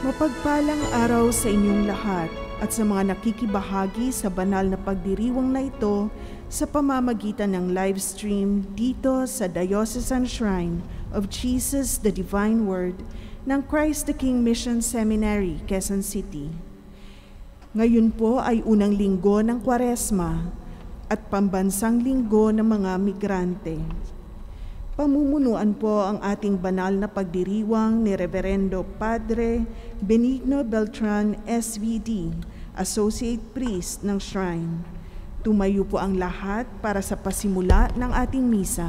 Mapagpalang araw sa inyong lahat at sa mga nakikibahagi sa banal na pagdiriwang na ito sa pamamagitan ng live stream dito sa Diocesan Shrine of Jesus the Divine Word ng Christ the King Mission Seminary, Quezon City. Ngayon po ay unang linggo ng Kwaresma at pambansang linggo ng mga migrante. Pamumunuan po ang ating banal na pagdiriwang ni Reverendo Padre Benigno Beltran, SVD, Associate Priest ng Shrine. Tumayo po ang lahat para sa pasimula ng ating misa.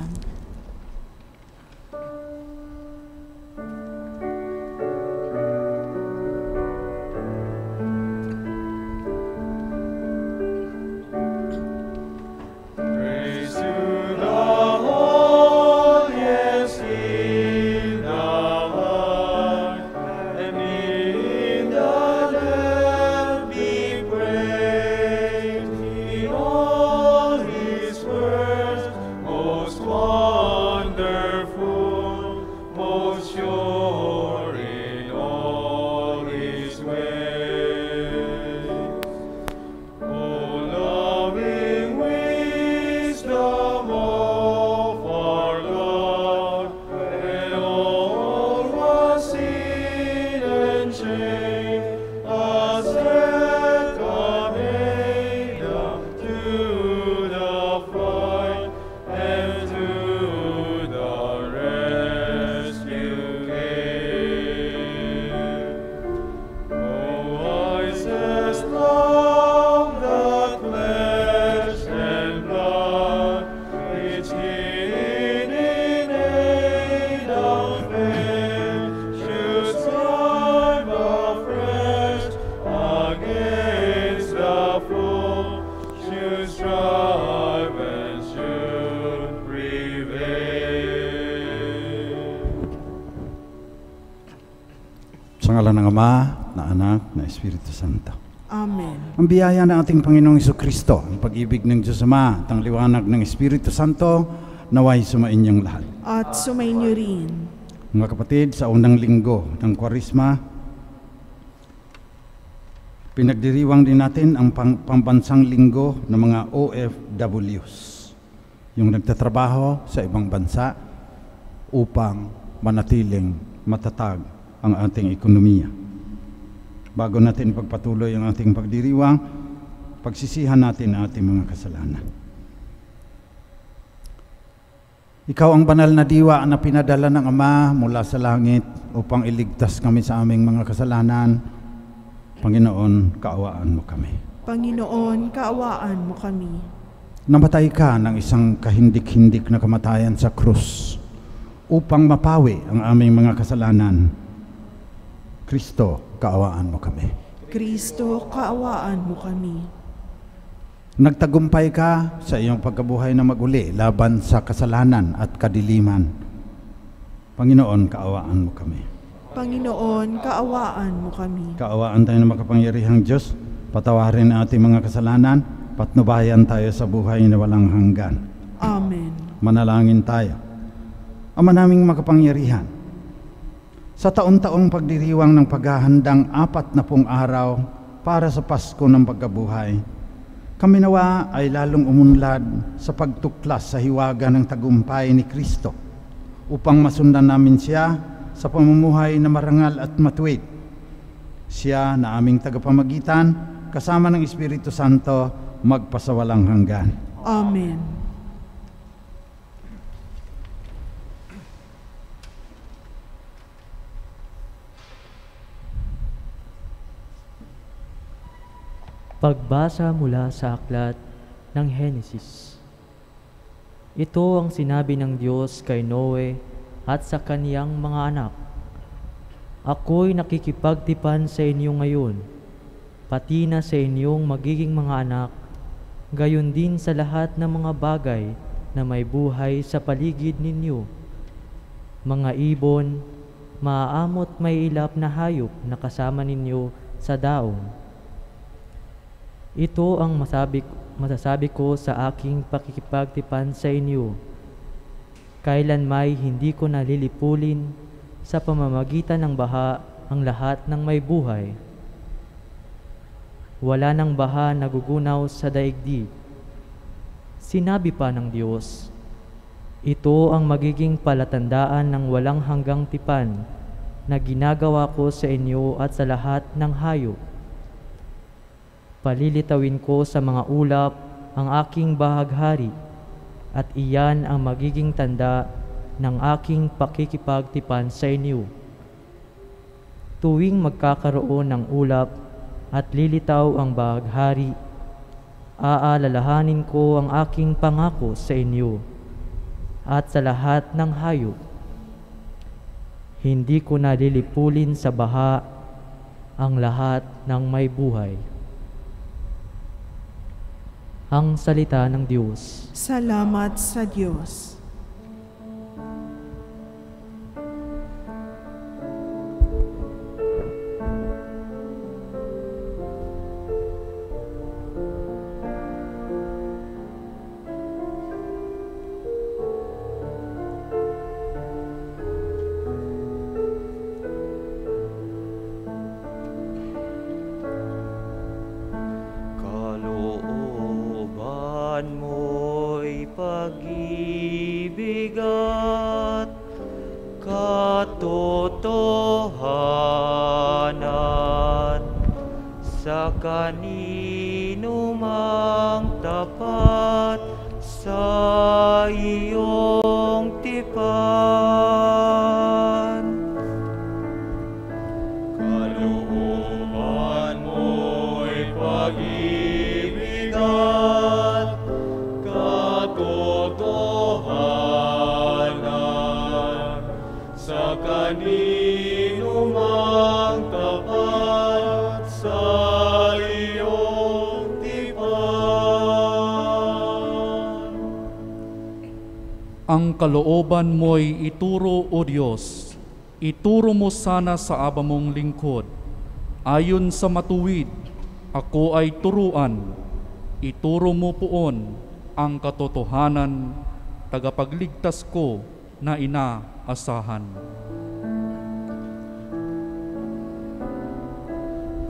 Sa ngalan ng Ama, na Anak, na Espiritu Santo. Amen. Ang biyaya ng ating Panginoong Hesukristo, ang pag-ibig ng Diyos Ama, at ang liwanag ng Espiritu Santo, naway sumainyong lahat. At sumainyo rin. Mga kapatid, sa unang linggo ng Kwaresma, pinagdiriwang din natin ang pambansang linggo ng mga OFWs, yung nagtatrabaho sa ibang bansa upang manatiling matatag ang ating ekonomiya. Bago natin pagpatuloy ang ating pagdiriwang, pagsisihan natin ang ating mga kasalanan. Ikaw ang banal na diwa na pinadala ng Ama mula sa langit upang iligtas kami sa aming mga kasalanan. Panginoon, kaawaan mo kami. Panginoon, kaawaan mo kami. Namatay ka ng isang kahindik-hindik na kamatayan sa krus upang mapawi ang aming mga kasalanan. Kristo, kaawaan mo kami. Kristo, kaawaan mo kami. Nagtagumpay ka sa iyong pagkabuhay na maguli laban sa kasalanan at kadiliman. Panginoon, kaawaan mo kami. Panginoon, kaawaan mo kami. Kaawaan tayo ng makapangyarihang Diyos, patawarin ang ating mga kasalanan, patnubayan tayo sa buhay na walang hanggan. Amen. Manalangin tayo. Ama naming makapangyarihan, sa taon-taong pagdiriwang ng paghahandang 40 araw para sa Pasko ng pagkabuhay, kami nawa ay lalong umunlad sa pagtuklas sa hiwaga ng tagumpay ni Kristo upang masundan namin siya sa pamumuhay na marangal at matuwid. Siya na aming tagapamagitan, kasama ng Espiritu Santo, magpasawalang hanggan. Amen. Pagbasa mula sa aklat ng Henesis. Ito ang sinabi ng Diyos kay Noe at sa kaniyang mga anak. Ako'y nakikipagtipan sa inyo ngayon, pati na sa inyong magiging mga anak, gayon din sa lahat ng mga bagay na may buhay sa paligid ninyo. Mga ibon, maaamot may ilap na hayop na kasama ninyo sa daong. Ito ang masasabi ko sa aking pakikipagtipan sa inyo. Kailanmay hindi ko nalilipulin sa pamamagitan ng baha ang lahat ng may buhay. Wala nang baha nagugunaw sa daigdig. Sinabi pa ng Diyos, ito ang magiging palatandaan ng walang hanggang tipan na ginagawa ko sa inyo at sa lahat ng hayop. Palilitawin ko sa mga ulap ang aking bahaghari, at iyan ang magiging tanda ng aking pakikipagtipan sa inyo. Tuwing magkakaroon ng ulap at lilitaw ang bahaghari, aalalahanin ko ang aking pangako sa inyo at sa lahat ng hayop. Hindi ko na lilipulin sa baha ang lahat ng may buhay. Ang salita ng Diyos. Salamat sa Diyos. Mo'y pag-ibig at katotohanan sa kanino mang tapat sa iyong tipan. Kalooban mo'y pag-ibig at katotohanan sa kanino mang tapat sa iyong tipan. Ang kalooban mo'y ituro, O Diyos, ituro mo sana sa aba mong lingkod. Ayon sa matuwid, ako ay turuan, ituro mo poon ang katotohanan, tagapagligtas ko na inaasahan.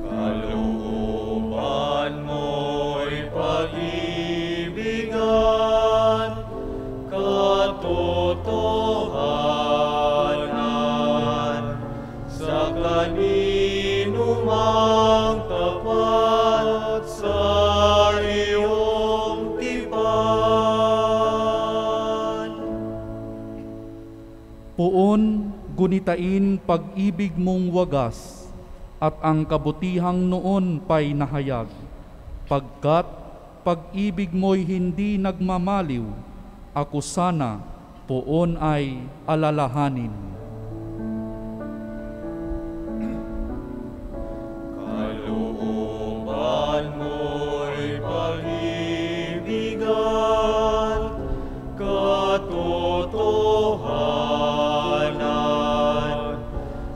Kalooban mo'y pag-ibig at katotohanan sa kanino mang tapat sa iyong tipan. Poon gunitain pag-ibig mong wagas, at ang kabutihang noon pa'y nahayag, pagkat pag-ibig mo'y hindi nagmamaliw, ako sana poon ay alalahanin. Kalooban mo'y pag-ibig at katotohanan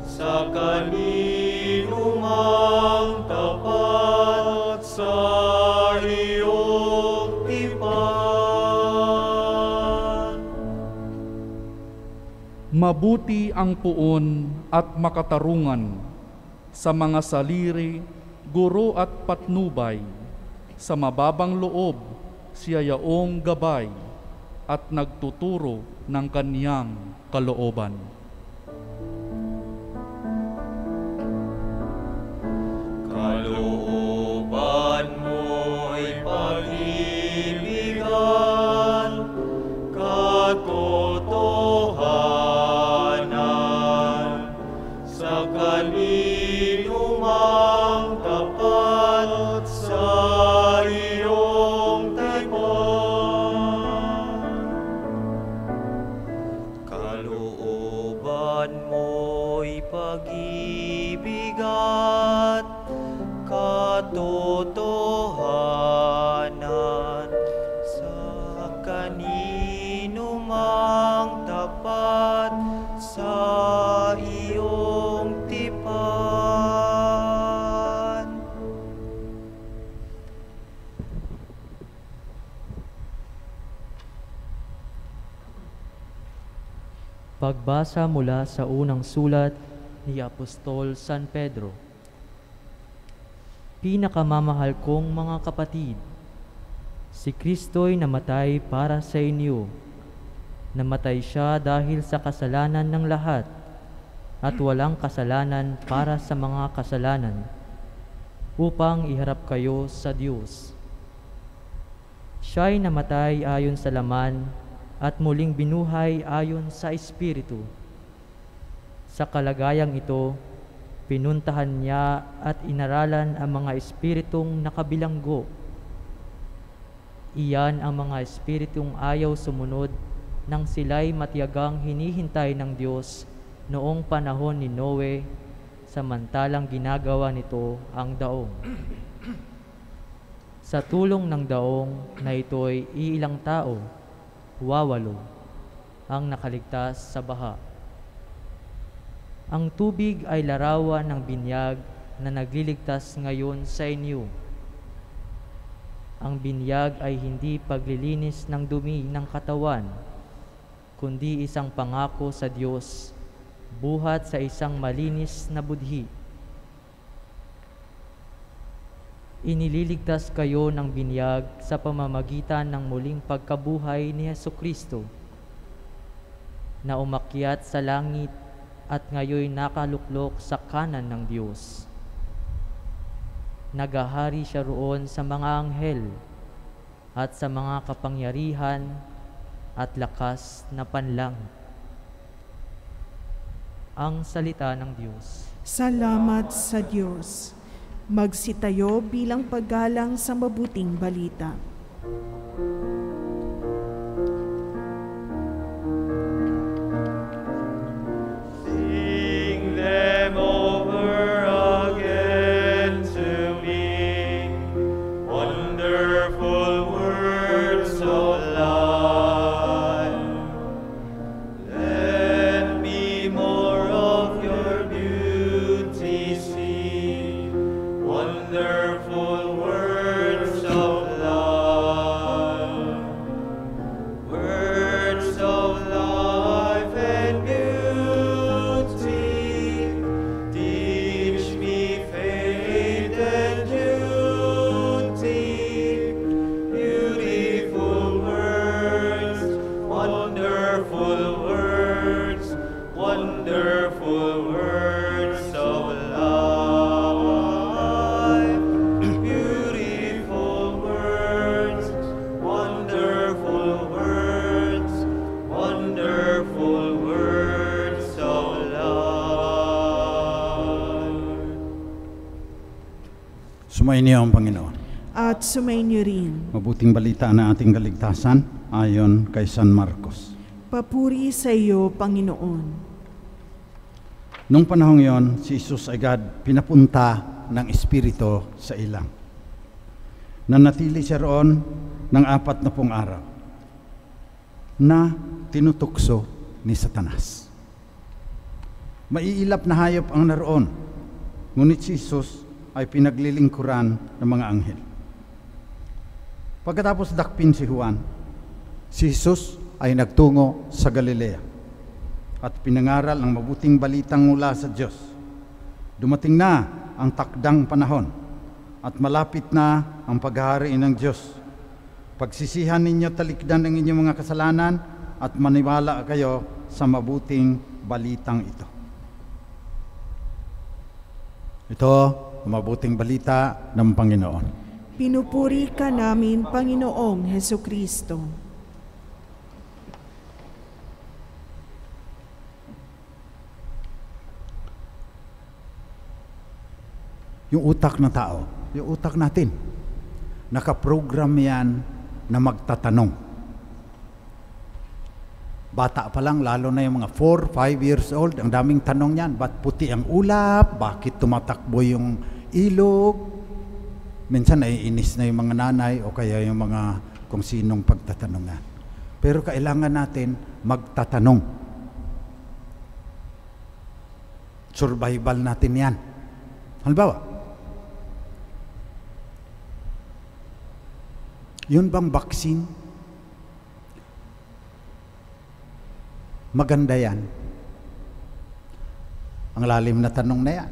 sa kanino mang tapat sa iyong tipan. Mabuti ang puon at makatarungan sa mga saliri, guro at patnubay, sa mababang loob siya yaong gabay at nagtuturo ng kaniyang kalooban. Kalooban mo'y pag-ibig at katotohanan sa kanino mang tapat sa iyong tipan. Kalooban mo'y pag-ibig at katotohanan sa kanino mang tapat sa iyong tipan. Pagbasa mula sa unang sulat ni Apostol San Pedro. Pinakamamahal kong mga kapatid, si Kristo'y namatay para sa inyo. Namatay siya dahil sa kasalanan ng lahat at walang kasalanan para sa mga kasalanan, upang iharap kayo sa Diyos. Siya'y namatay ayon sa laman at muling binuhay ayon sa Espiritu. Sa kalagayang ito, pinuntahan niya at inaralan ang mga espiritong nakabilanggo. Iyan ang mga espiritong ayaw sumunod nang sila'y matiyagang hinihintay ng Diyos noong panahon ni Noe, samantalang ginagawa nito ang daong. Sa tulong ng daong na ito'y iilang tao, 8, ang nakaligtas sa baha. Ang tubig ay larawan ng binyag na nagliligtas ngayon sa inyo. Ang binyag ay hindi paglilinis ng dumi ng katawan, kundi isang pangako sa Diyos, buhat sa isang malinis na budhi. Inililigtas kayo ng binyag sa pamamagitan ng muling pagkabuhay ni Hesukristo, na umakyat sa langit at ngayoy nakaluklok sa kanan ng Diyos. Nagahari siya roon sa mga anghel at sa mga kapangyarihan at lakas na panlangit. Ang salita ng Diyos. Salamat sa Diyos. Magsitayo bilang paggalang sa mabuting balita. Sing them over again to me, wonderful words of life. Let me more of your beauty see, wonderful words of life. Words of life and beauty, teach me faith and duty. Beautiful words, wonderful words, wonderful words of life. Beautiful words, wonderful words, wonderful words of life. Sumainyo ang Panginoon. At sumainyo rin. Mabuting balita na ating kaligtasan ayon kay San Marcos. Papuri sa iyo, Panginoon. Nung panahong yon, si Jesus agad pinapunta ng Espiritu sa ilang. Nanatili siya roon ng 40 araw na tinutukso ni Satanas. Maiilap na hayop ang naroon, ngunit si Jesus ay pinaglilingkuran ng mga anghel. Pagkatapos dakpin si Juan, si Jesus ay nagtungo sa Galilea at pinangaral ang mabuting balitang mula sa Diyos. Dumating na ang takdang panahon at malapit na ang paghahari ng Diyos. Pagsisihan ninyo talikdan ang inyong mga kasalanan at maniwala kayo sa mabuting balitang ito. Ito ang mabuting balita ng Panginoon. Pinupuri ka namin, Panginoong Hesukristo. Yung utak ng tao, yung utak natin, nakaprogram yan na magtatanong. Bata pa lang, lalo na yung mga 4, 5 years old, ang daming tanong yan. Ba't puti ang ulap? Bakit tumatakbo yung ilog? Minsan naiinis na yung mga nanay o kaya yung mga kung sinong pagtatanungan. Pero kailangan natin magtatanong. Survival natin yan. Halimbawa, yun bang vaccine? Maganda yan. Ang lalim na tanong na yan.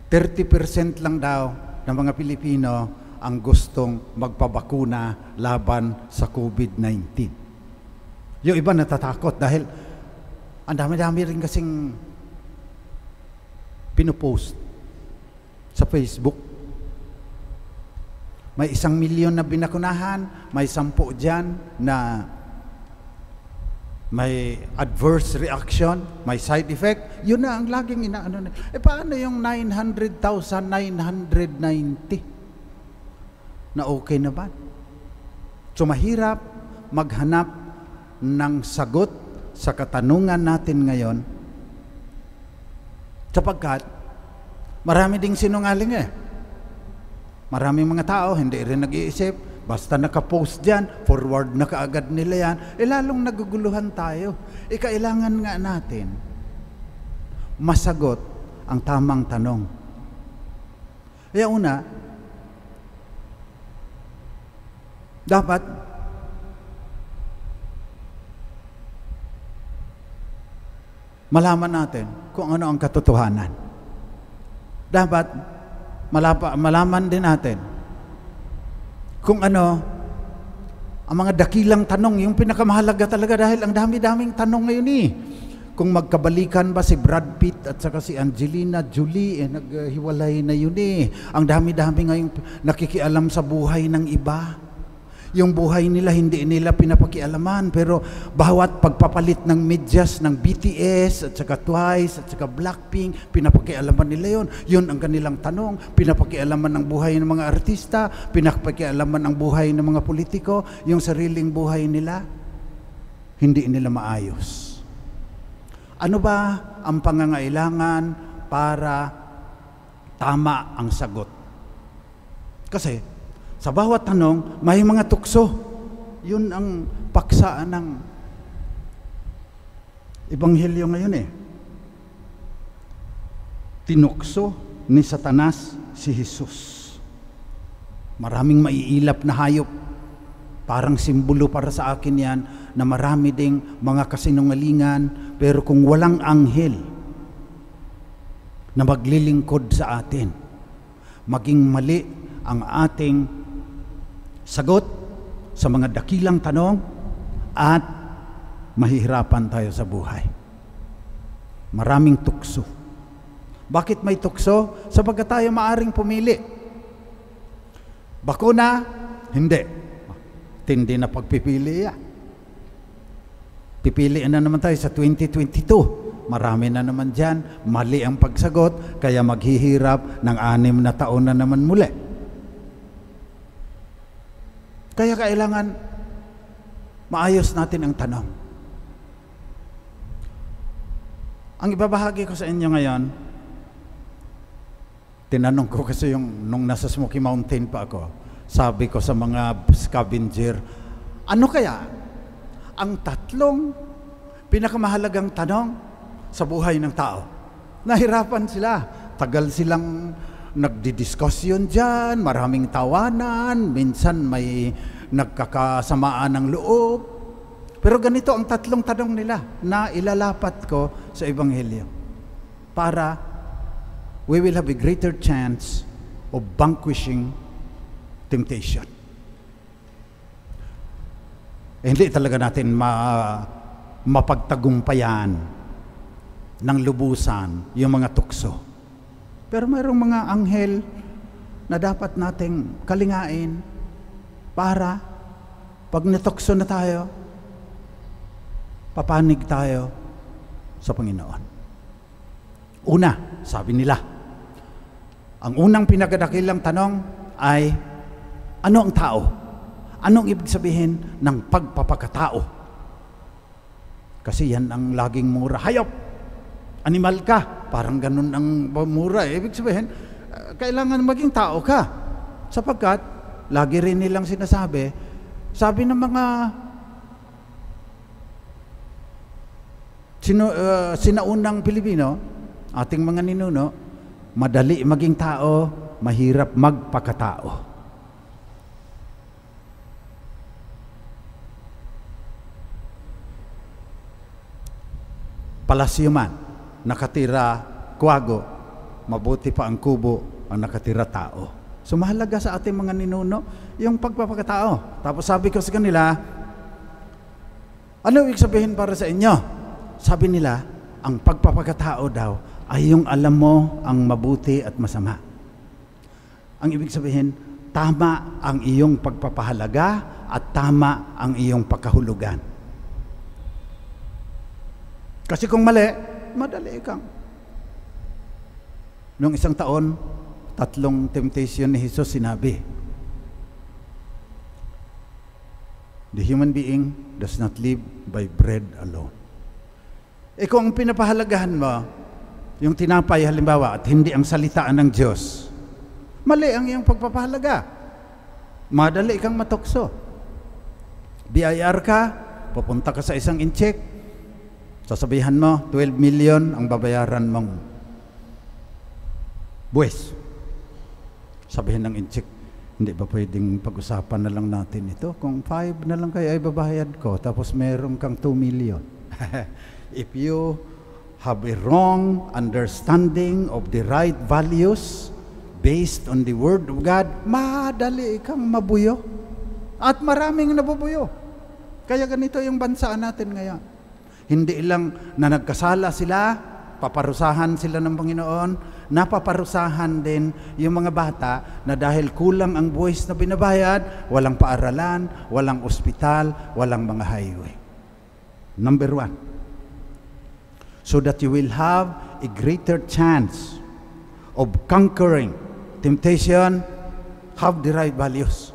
30% lang daw ng mga Pilipino ang gustong magpabakuna laban sa COVID-19. Yung iba natatakot dahil ang dami-dami rin kasing pinopost sa Facebook. May 1 milyon na binakunahan, may 10 dyan na may adverse reaction, may side effect. Yun na ang laging inaano na. Paano yung 900,990 na okay na ba? So mahirap maghanap ng sagot sa katanungan natin ngayon sapagkat marami ding sinungaling Maraming mga tao hindi rin nag-iisip. Basta nakapost dyan, forward na kaagad nila yan, lalong naguguluhan tayo. Kailangan nga natin masagot ang tamang tanong. Kaya una, dapat malaman natin kung ano ang katotohanan. Dapat malaman din natin kung ano ang mga dakilang tanong, yung pinakamahalaga talaga dahil ang dami-daming tanong ngayon Kung magkabalikan ba si Brad Pitt at saka si Angelina Jolie, naghiwalay na yun Ang dami-dami ngayong nakikialam sa buhay ng iba. Yung buhay nila hindi nila pinapakialaman, pero bawat pagpapalit ng medyas ng BTS at saka Twice at saka Blackpink, pinapakialaman nila yun. Yun ang kanilang tanong. Pinapakialaman ng buhay ng mga artista, pinapakialaman ng buhay ng mga politiko, yung sariling buhay nila, hindi nila maayos. Ano ba ang pangangailangan para tama ang sagot? Kasi sa bawat tanong, may mga tukso. Yun ang paksaan ng Ebanghelyo ngayon Tinukso ni Satanas si Jesus. Maraming maiilap na hayop. Parang simbolo para sa akin yan na marami ding mga kasinungalingan, pero kung walang anghel na maglilingkod sa atin, maging mali ang ating sagot sa mga dakilang tanong at mahihirapan tayo sa buhay. Maraming tukso. Bakit may tukso? Sapagkat tayo maaring pumili. Bakuna? Hindi. Tindi na pagpipili Pipiliin na naman tayo sa 2022. Marami na naman dyan. Mali ang pagsagot, kaya maghihirap ng 6 na taon na naman muli. Kaya kailangan maayos natin ang tanong. Ang ibabahagi ko sa inyo ngayon, tinanong ko kasi nung nasa Smoky Mountain pa ako, sabi ko sa mga scavenger, ano kaya ang 3 pinakamahalagang tanong sa buhay ng tao? Nahirapan sila. Tagal silang nagdidiskusyon dyan, maraming tawanan, minsan may nagkakasamaan ng loob. Pero ganito ang 3 tanong nila na ilalapat ko sa Ebanghelyo para we will have a greater chance of vanquishing temptation. Hindi talaga natin mapagtagumpayan ng lubusan yung mga tukso. Pero mayroong mga anghel na dapat nating kalingain para pag natukso na tayo, papanig tayo sa Panginoon. Una, sabi nila, ang unang pinagadakilang tanong ay, ano ang tao? Anong ibig sabihin ng pagpapakatao? Kasi yan ang laging mura. Hayop! Animal ka! Parang ganun ang mura. Ibig sabihin, kailangan maging tao ka. Sapagkat, lagi rin nilang sinasabi, sabi ng mga sinaunang Pilipino, ating mga ninuno, madali maging tao, mahirap magpakatao. Palasyo man, nakatira kwago, mabuti pa ang kubo ang nakatira tao. So mahalaga sa ating mga ninuno yung pagpapakatao. Tapos sabi ko sa kanila, ano ibig sabihin para sa inyo? Sabi nila, ang pagpapakatao daw ay yung alam mo ang mabuti at masama. Ang ibig sabihin, tama ang iyong pagpapahalaga at tama ang iyong pagkahulugan. Kasi kung mali, madali kang. Noong isang taon, 3 temptation ni Jesus sinabi, the human being does not live by bread alone. Kung ang pinapahalagahan mo, yung tinapay halimbawa, at hindi ang salitaan ng Diyos, mali ang iyong pagpapahalaga. Madali kang matukso. BIR ka, pupunta ka sa isang incheck, sasabihan mo, 12 million ang babayaran mong buwis. Sabihin ng incheck, hindi ba pwedeng pag-usapan na lang natin ito? Kung 5 na lang kayo ay babayad ko, tapos meron kang 2 million. If you have a wrong understanding of the right values based on the Word of God, madali kang mabuyo. At maraming nabubuyo. Kaya ganito yung bansa natin ngayon. Hindi lang na nagkasala sila, paparusahan sila ng Panginoon, napaparusahan din yung mga bata na dahil kulang ang buwis na binabayad, walang paaralan, walang ospital, walang mga highway. Number 1, so that you will have a greater chance of conquering temptation, have the right values.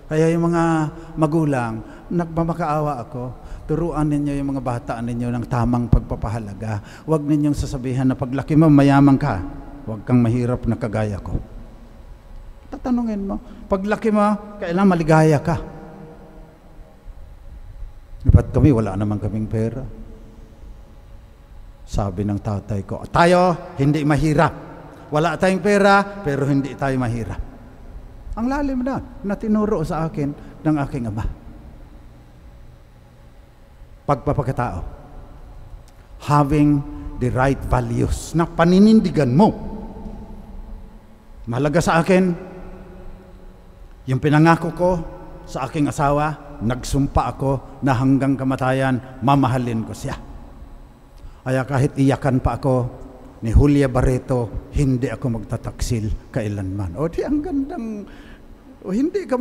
Kaya yung mga magulang, nagmamakaawa ako, turuan ninyo yung mga bata ninyo ng tamang pagpapahalaga. Huwag ninyong sasabihan na paglaki mo, mayaman ka. Huwag kang mahirap na kagaya ko. Tatanungin mo, paglaki mo, kailangan maligaya ka. Ba't kami, wala naman kaming pera. Sabi ng tatay ko, tayo hindi mahirap. Wala tayong pera, pero hindi tayo mahirap. Ang lalim na tinuro sa akin ng aking ama. Pagpapakatao. Having the right values na paninindigan mo. Mahalaga sa akin, yung pinangako ko sa aking asawa, nagsumpa ako na hanggang kamatayan, mamahalin ko siya. Kaya kahit iyakan pa ako ni Julia Barreto, hindi ako magtataksil kailanman. O di ang gandang, o hindi ka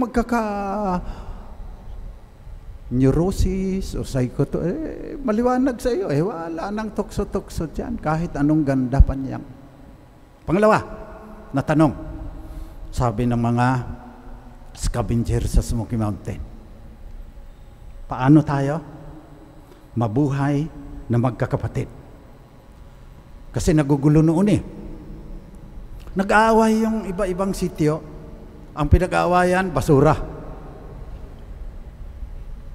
neurosis o psychoto, maliwanag sa iyo, wala nang tukso-tukso dyan, kahit anong ganda pa niyang. Pangalawa, na tanong, sabi ng mga scavenger sa Smoky Mountain, paano tayo mabuhay na magkakapatid? Kasi nagugulo noon Nag-aaway yung iba-ibang sityo. Ang pinag-aawayan, basura.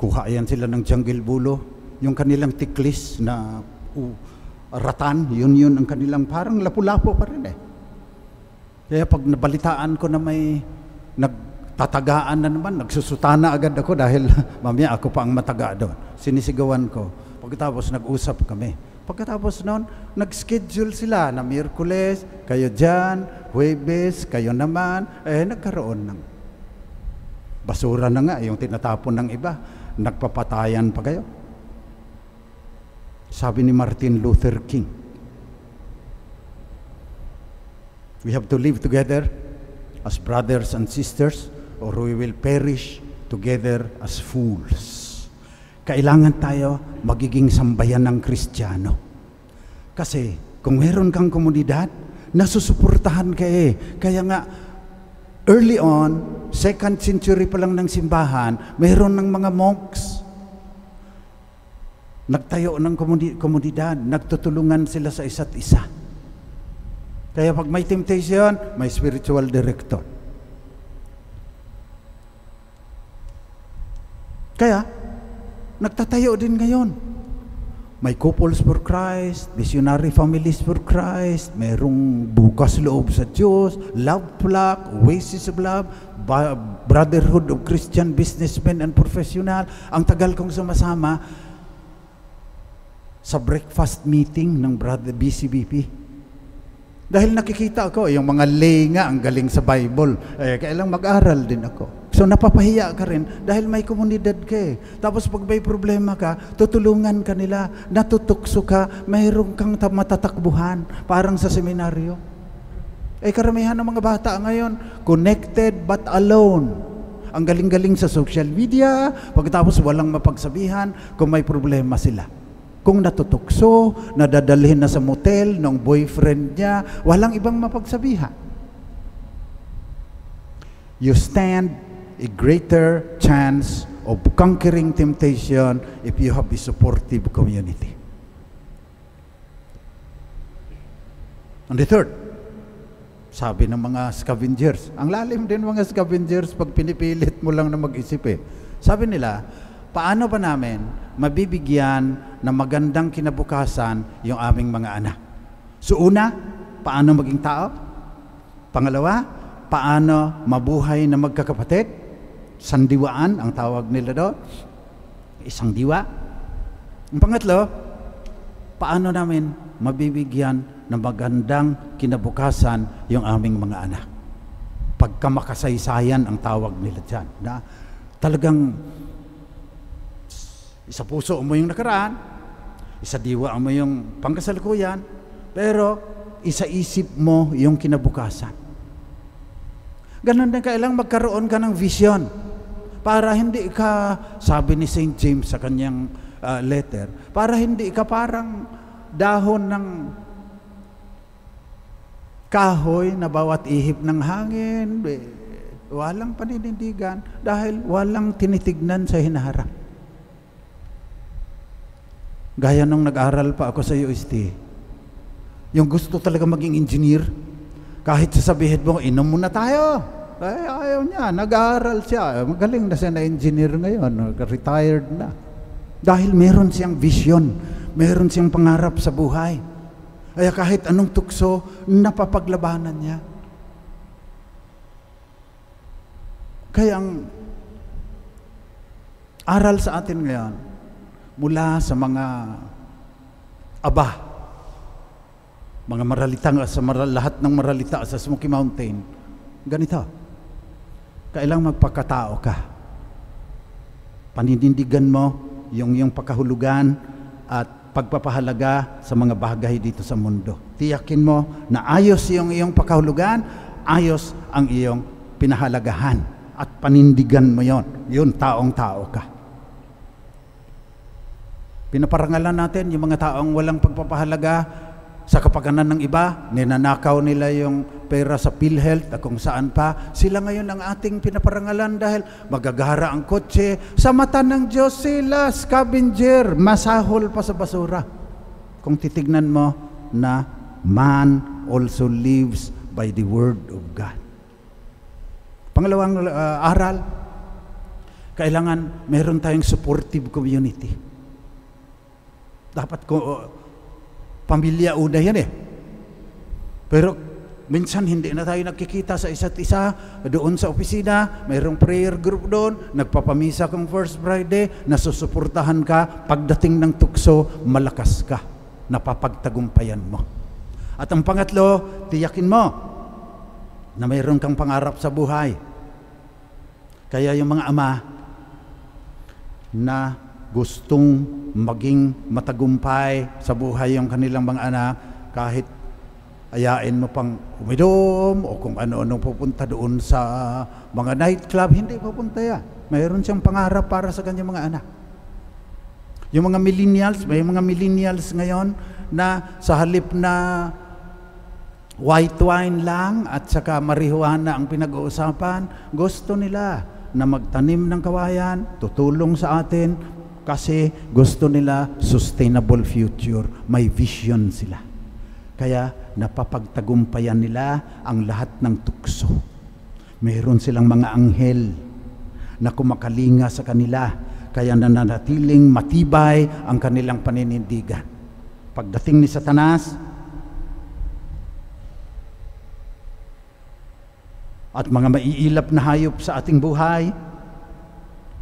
Kuha yan sila ng jungle bulo. Yung kanilang tiklis na ratan, yun ang kanilang parang lapu-lapo pa rin Kaya pag nabalitaan ko na may nagtatagaan na naman, nagsusutana agad ako dahil mamaya ako pa ang mataga doon. Sinisigawan ko. Pagkatapos nag-usap kami. Pagkatapos noon, nag-schedule sila na Miyerkules, kayo dyan, Huwebes, kayo naman. Nagkaroon ng basura na nga, yung tinatapon ng iba. Nagpapatayan pa kayo. Sabi ni Martin Luther King, we have to live together as brothers and sisters or we will perish together as fools. Kailangan tayo magiging sambayan ng Kristiyano. Kasi kung meron kang komunidad, nasusuportahan ka Kaya nga, early on, 2nd century pa lang ng simbahan, meron ng mga monks. Nagtayo ng komunidad, nagtutulungan sila sa isa't isa. Kaya pag may temptation, may spiritual director. Kaya, nagtatayo din ngayon. May Couples for Christ, Missionary Families for Christ, merong Bukas Loob sa Diyos, Love Flock, Oasis of Love, Brotherhood of Christian Businessmen and Professional. Ang tagal kong sumasama, sa breakfast meeting ng Brother BCBP. Dahil nakikita ko, yung mga lay nga ang galing sa Bible, kailang mag-aral din ako. So napapahiya ka rin dahil may komunidad ka eh. Tapos pag may problema ka, tutulungan ka nila, natutukso ka, mayroon kang matatakbuhan, parang sa seminaryo. Karamihan ng mga bata ngayon, connected but alone. Ang galing-galing sa social media, pagkatapos walang mapagsabihan kung may problema sila. Kung natutukso, nadadalhin na sa motel ng boyfriend niya, walang ibang mapagsabihan. You stand a greater chance of conquering temptation if you have a supportive community. And the third, sabi ng mga scavengers, ang lalim din mga scavengers pag pinipilit mo lang na mag-isip eh. Sabi nila, paano ba namin mabibigyan ng magandang kinabukasan yung aming mga anak? So una, paano maging tao? Pangalawa, paano mabuhay na magkakapatid? Sandiwaan ang tawag nila doon. Isang diwa. Ang pangatlo, paano namin mabibigyan ng magandang kinabukasan yung aming mga anak? Pagkamakasaysayan ang tawag nila dyan. Na talagang isa puso mo yung nakaraan, isa diwa mo yung pangkasalukuyan, pero isa isip mo yung kinabukasan. Ganon din kailang magkaroon ka ng vision para hindi ka, sabi ni St. James sa kanyang letter, para hindi ka parang dahon ng kahoy na bawat ihip ng hangin, walang paninindigan dahil walang tinitignan sa hinaharap. Gaya nung nag-aral pa ako sa UST, yung gusto talaga maging engineer, kahit sasabihin mo, inom muna tayo. Ayaw niya, nag-aral siya. Magaling na siya na engineer ngayon, retired na. Dahil meron siyang vision, meron siyang pangarap sa buhay. Kaya kahit anong tukso, napapaglabanan niya. Kaya ang aral sa atin ngayon, mula sa mga aba, mga maralitang sa lahat ng maralita sa Smoky Mountain, ganito, kailangang magpakatao ka. Paninindigan mo yung iyong pakahulugan at pagpapahalaga sa mga bagay dito sa mundo. Tiyakin mo na ayos yung iyong pakahulugan, ayos ang iyong pinahalagahan at panindigan mo yon. Yun, taong-tao ka. Pinaparangalan natin yung mga taong walang pagpapahalaga sa kapakanan ng iba, ninanakaw nila yung pera sa PhilHealth at kung saan pa. Sila ngayon ang ating pinaparangalan dahil magagara ang kotse. Sa mata ng Diyos sila, scavenger, masahol pa sa basura. Kung titignan mo na man also lives by the word of God. Pangalawang aral, kailangan meron tayong supportive community. Dapat ko pamilya una yan eh. Pero minsan hindi na tayo nagkikita sa isa't isa. Doon sa opisina, mayroong prayer group doon, nagpapamisa kang First Friday, nasusuportahan ka, pagdating ng tukso, malakas ka, napapagtagumpayan mo. At ang pangatlo, tiyakin mo na mayroon kang pangarap sa buhay. Kaya yung mga ama na gustong maging matagumpay sa buhay yung kanilang mga anak, kahit ayain mo pang umidom o kung ano-ano pupunta doon sa mga nightclub, hindi pupunta yan. Mayroon siyang pangarap para sa kanyang mga anak. Yung mga millennials, may mga millennials ngayon na sa halip na white wine lang at saka marijuana ang pinag-uusapan, gusto nila na magtanim ng kawayan, tutulong sa atin, kasi gusto nila sustainable future, may vision sila. Kaya napapagtagumpayan nila ang lahat ng tukso. Mayroon silang mga anghel na kumakalinga sa kanila, kaya nananatiling matibay ang kanilang paninindigan. Pagdating ni Satanas at mga maiilap na hayop sa ating buhay,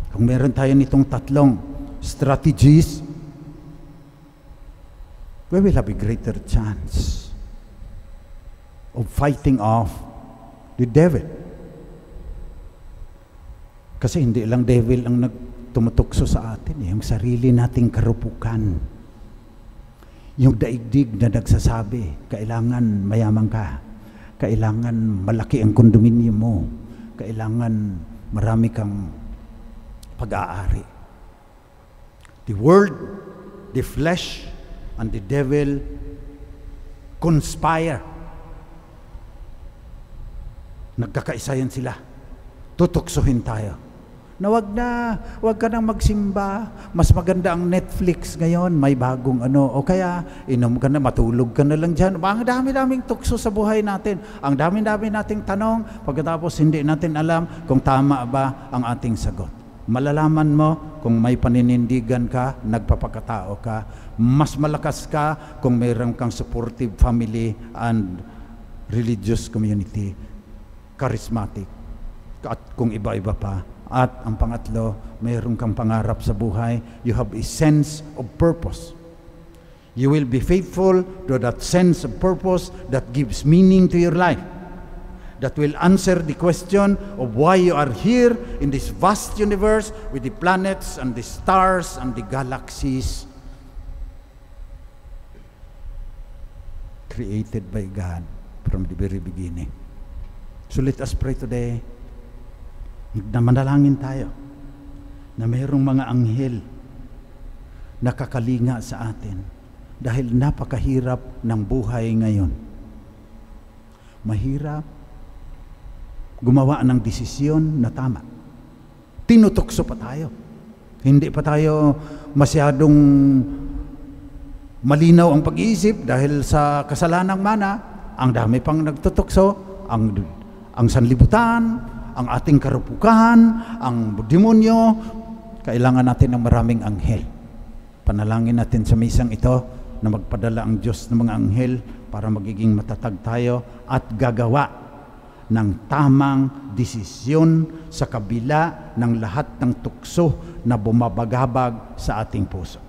kung meron tayo nitong tatlong strategies, we will have a greater chance of fighting off the devil. Kasi hindi lang devil ang tumutukso sa atin, yung sarili nating karupukan. Yung daigdig na nagsasabi, kailangan mayaman ka, kailangan malaki ang kondominium mo, kailangan marami kang pag-aari. The world, the flesh, and the devil conspire. Nagkakaisa yan sila. Tutuksohin tayo. Na wag ka nang magsimba. Mas maganda ang Netflix ngayon, may bagong o kaya inom ka na, matulog ka na lang dyan. Ang dami-daming tukso sa buhay natin. Ang dami-dami nating tanong, pagkatapos hindi natin alam kung tama ba ang ating sagot. Malalaman mo kung may paninindigan ka, nagpapakatao ka, mas malakas ka kung mayroon kang supportive family and religious community, charismatic, at kung iba-iba pa. At ang pangatlo, mayroon kang pangarap sa buhay, you have a sense of purpose. You will be faithful to that sense of purpose that gives meaning to your life, that will answer the question of why you are here in this vast universe with the planets and the stars and the galaxies created by God from the very beginning. So let us pray today na manalangin tayo na mayroong mga anghel na kakalinga sa atin dahil napakahirap ng buhay ngayon. Mahirap gumawa ng desisyon na tama. Tinutukso pa tayo. Hindi pa tayo masyadong malinaw ang pag-iisip dahil sa kasalanang mana. Ang dami pang nagtutukso, ang sanlibutan, ang ating karupukan, ang demonyo. Kailangan natin ng maraming anghel. Panalangin natin sa misang ito na magpadala ang Diyos ng mga anghel para magiging matatag tayo at gagawa ng tamang desisyon sa kabila ng lahat ng tukso na bumabagabag sa ating puso.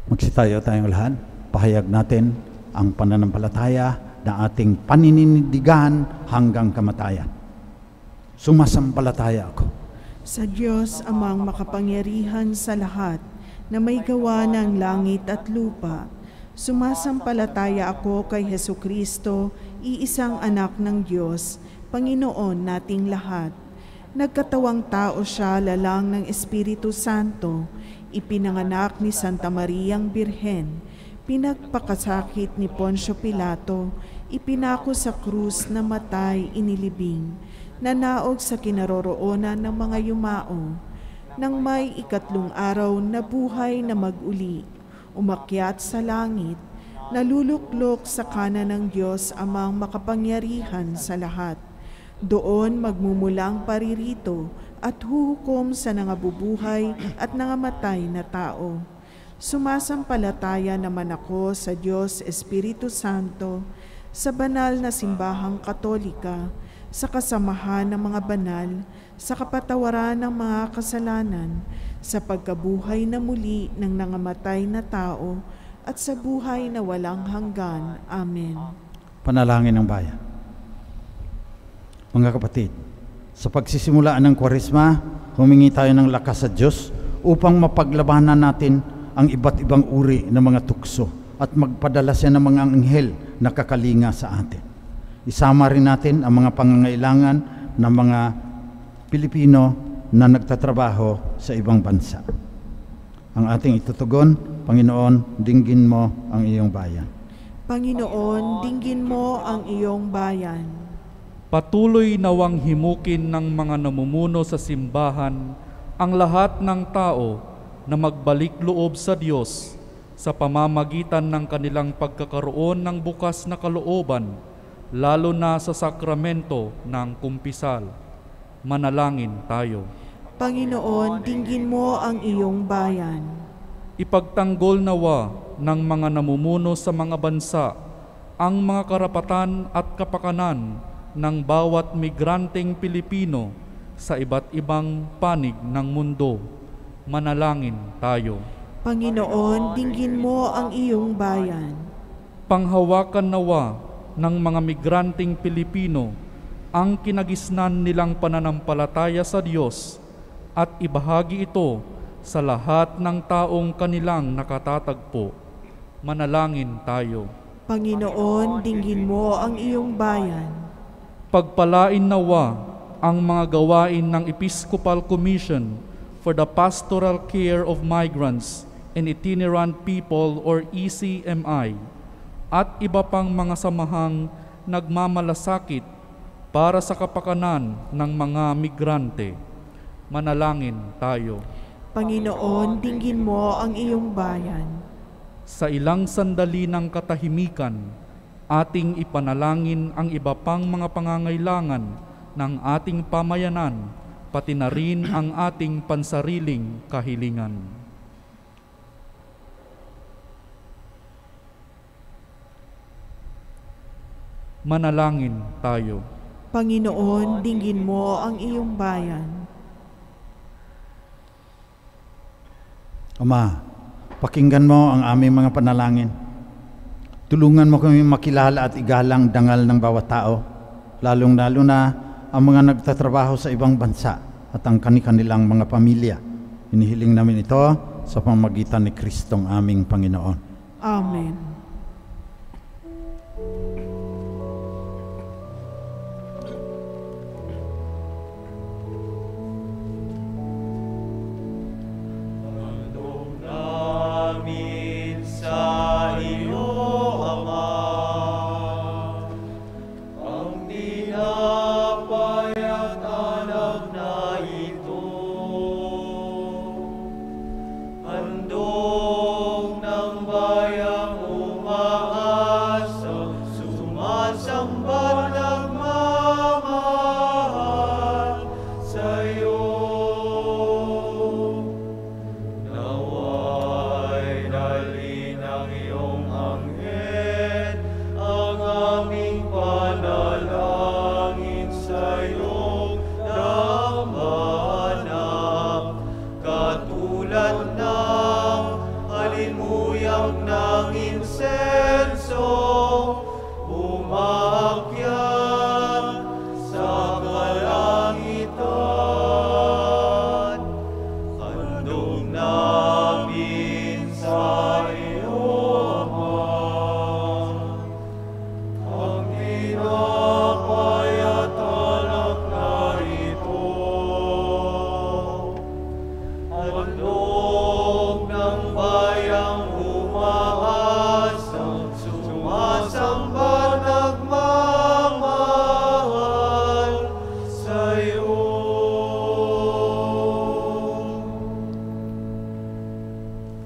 Magsitayo tayong lahat. Pahayag natin ang pananampalataya na ating paninindigan hanggang kamatayan. Sumasampalataya ako sa Diyos amang makapangyarihan sa lahat na may gawa ng langit at lupa. Sumasampalataya ako kay Hesukristo, iisang anak ng Diyos, Panginoon nating lahat. Nagkatawang tao siya lalang ng Espiritu Santo, ipinanganak ni Santa Mariang Birhen, pinagpakasakit ni Poncio Pilato, ipinako sa krus na matay, inilibing, nanaog sa kinaroroonan ng mga yumao, nang may ikatlong araw na buhay na mag-uli, umakyat sa langit, naluluklok sa kanan ng Diyos amang makapangyarihan sa lahat. Doon magmumulang paririto at huhukom sa nangabubuhay at nangamatay na tao. Sumasampalataya naman ako sa Diyos Espiritu Santo, sa banal na simbahang Katolika, sa kasamahan ng mga banal, sa kapatawaran ng mga kasalanan, sa pagkabuhay na muli ng nangamatay na tao, at sa buhay na walang hanggan. Amen. Panalangin ng bayan. Mga kapatid, sa pagsisimulaan ng Kwaresma, humingi tayo ng lakas sa Diyos upang mapaglabanan natin ang iba't ibang uri ng mga tukso at magpadala siya ng mga anghel na kakalinga sa atin. Isama rin natin ang mga pangangailangan ng mga Pilipino na nagtatrabaho sa ibang bansa. Ang ating itutugon, Panginoon, dinggin mo ang iyong bayan. Panginoon, dinggin mo ang iyong bayan. Patuloy nawang himukin ng mga namumuno sa simbahan ang lahat ng tao na magbalik loob sa Diyos sa pamamagitan ng kanilang pagkakaroon ng bukas na kalooban, lalo na sa sakramento ng kumpisal. Manalangin tayo. Panginoon, dinggin mo ang iyong bayan. Ipagtanggol nawa ng mga namumuno sa mga bansa ang mga karapatan at kapakanan ng bawat migranteng Pilipino sa iba't ibang panig ng mundo. Manalangin tayo. Panginoon, dinggin mo ang iyong bayan. Panghawakan nawa ng mga migranteng Pilipino ang kinagisnan nilang pananampalataya sa Diyos at ibahagi ito sa lahat ng taong kanilang nakatatagpo. Manalangin tayo. Panginoon, dinggin mo ang iyong bayan. Pagpalain nawa ang mga gawain ng Episcopal Commission for the Pastoral Care of Migrants and Itinerant People or ECMI at iba pang mga samahang nagmamalasakit para sa kapakanan ng mga migrante. Manalangin tayo. Panginoon, dinggin mo ang iyong bayan. Sa ilang sandali ng katahimikan, ating ipanalangin ang iba pang mga pangangailangan ng ating pamayanan, pati na rin ang ating pansariling kahilingan. Manalangin tayo. Panginoon, dinggin mo ang iyong bayan. Ama, pakinggan mo ang aming mga panalangin. Tulungan mo kami makilala at igalang dangal ng bawat tao, lalong-lalo na ang mga nagtatrabaho sa ibang bansa at ang kanilang mga pamilya. Hinihiling namin ito sa pamamagitan ni Kristong aming Panginoon. Amen.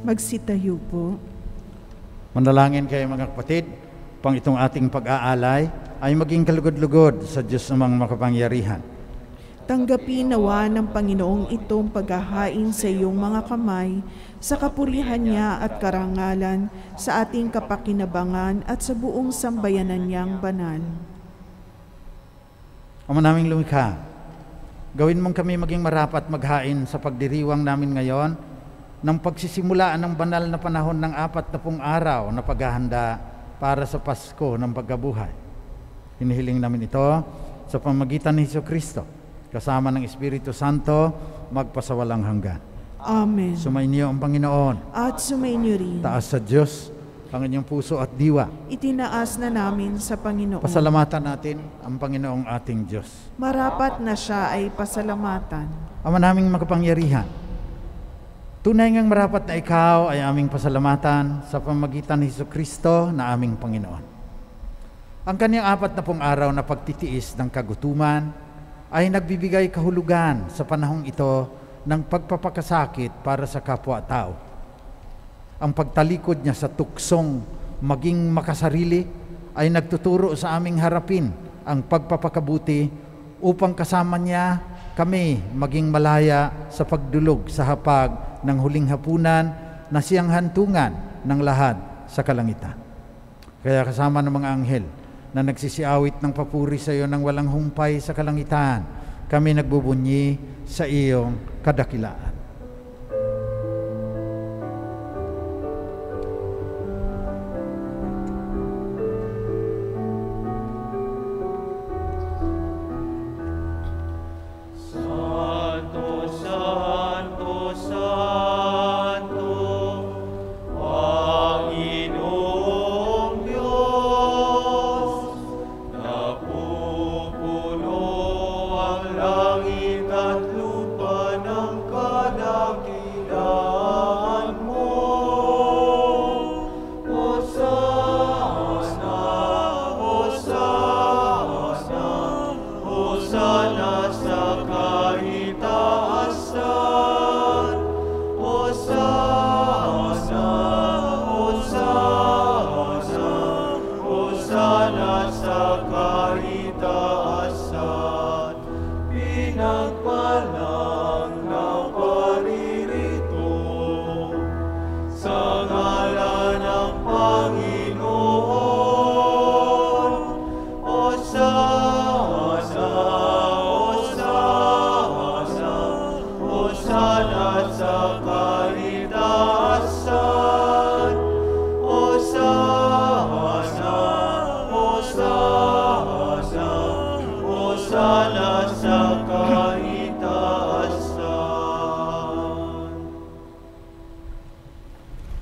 Magsitayo po. Manalangin kayo mga kapatid, pang itong ating pag-aalay ay maging kalugod-lugod sa Diyos namang makapangyarihan. Tanggapin nawa ng Panginoong itong paghahain sa iyong mga kamay, sa kapurihan niya at karangalan, sa ating kapakinabangan at sa buong sambayanan niyang banal. Ama naming lumikha, gawin mong kami maging marapat maghain sa pagdiriwang namin ngayon ng pagsisimulaan ng banal na panahon ng 40 araw na paghahanda para sa Pasko ng pagkabuhay. Hinihiling namin ito sa pamamagitan ni Jesucristo, kasama ng Espiritu Santo, magpasawalang hanggan. Amen. Sumainyo ang Panginoon. At sumainyo rin. Taas sa Diyos ang inyong puso at diwa. Itinaas na namin sa Panginoon. Pasalamatan natin ang Panginoong ating Diyos. Marapat na siya ay pasalamatan. Ama naming makapangyarihan, tunay ngang marapat na ikaw ay aming pasalamatan sa pamamagitan ni Jesucristo na aming Panginoon. Ang kanyang 40 araw na pagtitiis ng kagutuman ay nagbibigay kahulugan sa panahong ito ng pagpapakasakit para sa kapwa-tao. Ang pagtalikod niya sa tuksong maging makasarili ay nagtuturo sa aming harapin ang pagpapakabuti upang kasama niya kami maging malaya sa pagdulog sa hapag ng huling hapunan na siyang hantungan ng lahat sa kalangitan. Kaya kasama ng mga anghel na nagsisiawit ng papuri sa iyo ng walang humpay sa kalangitan, kami nagbubunyi sa iyong kadakilaan.